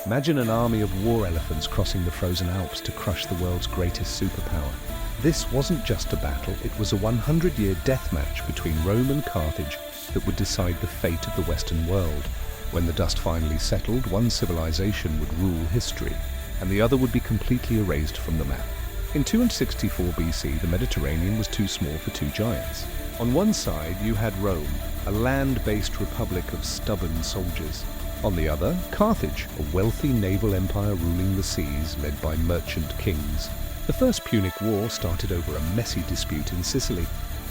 Imagine an army of war elephants crossing the frozen Alps to crush the world's greatest superpower. This wasn't just a battle, it was a 100-year death match between Rome and Carthage that would decide the fate of the Western world. When the dust finally settled, one civilization would rule history, and the other would be completely erased from the map. In 264 BC, the Mediterranean was too small for two giants. On one side, you had Rome, a land-based republic of stubborn soldiers. On the other, Carthage, a wealthy naval empire ruling the seas, led by merchant kings. The First Punic War started over a messy dispute in Sicily,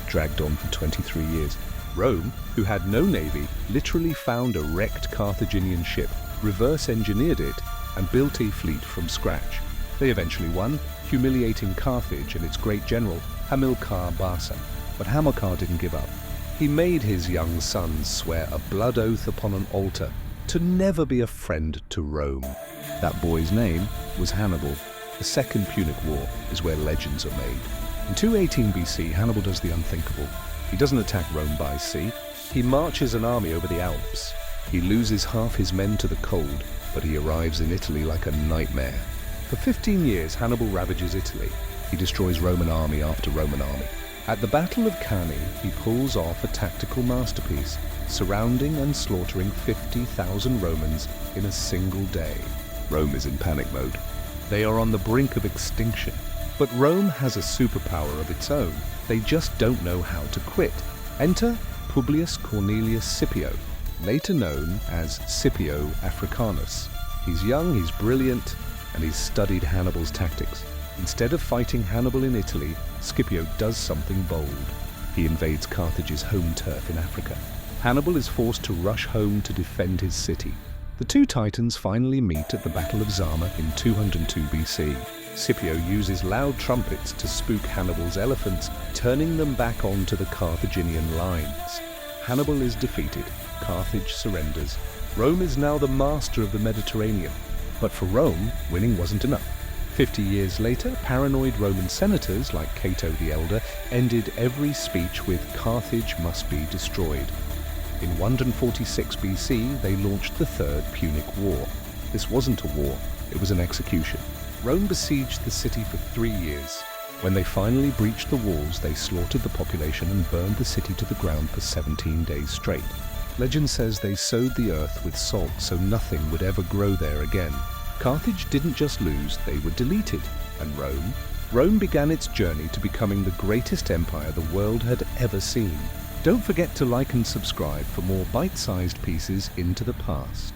dragged on for 23 years. Rome, who had no navy, literally found a wrecked Carthaginian ship, reverse-engineered it, and built a fleet from scratch. They eventually won, humiliating Carthage and its great general, Hannibal Barca. But Hamilcar didn't give up. He made his young sons swear a blood oath upon an altar to never be a friend to Rome. That boy's name was Hannibal. The Second Punic War is where legends are made. In 218 BC, Hannibal does the unthinkable. He doesn't attack Rome by sea. He marches an army over the Alps. He loses half his men to the cold, but he arrives in Italy like a nightmare. For 15 years, Hannibal ravages Italy. He destroys Roman army after Roman army. At the Battle of Cannae, he pulls off a tactical masterpiece, surrounding and slaughtering 50,000 Romans in a single day. Rome is in panic mode. They are on the brink of extinction. But Rome has a superpower of its own. They just don't know how to quit. Enter Publius Cornelius Scipio, later known as Scipio Africanus. He's young, he's brilliant, and he's studied Hannibal's tactics. Instead of fighting Hannibal in Italy, Scipio does something bold. He invades Carthage's home turf in Africa. Hannibal is forced to rush home to defend his city. The two titans finally meet at the Battle of Zama in 202 BC. Scipio uses loud trumpets to spook Hannibal's elephants, turning them back onto the Carthaginian lines. Hannibal is defeated. Carthage surrenders. Rome is now the master of the Mediterranean. But for Rome, winning wasn't enough. 50 years later, paranoid Roman senators like Cato the Elder ended every speech with "Carthage must be destroyed." In 146 BC, they launched the Third Punic War. This wasn't a war, it was an execution. Rome besieged the city for 3 years. When they finally breached the walls, they slaughtered the population and burned the city to the ground for 17 days straight. Legend says they sowed the earth with salt so nothing would ever grow there again. Carthage didn't just lose, they were deleted. And Rome? Rome began its journey to becoming the greatest empire the world had ever seen. Don't forget to like and subscribe for more bite-sized pieces into the past.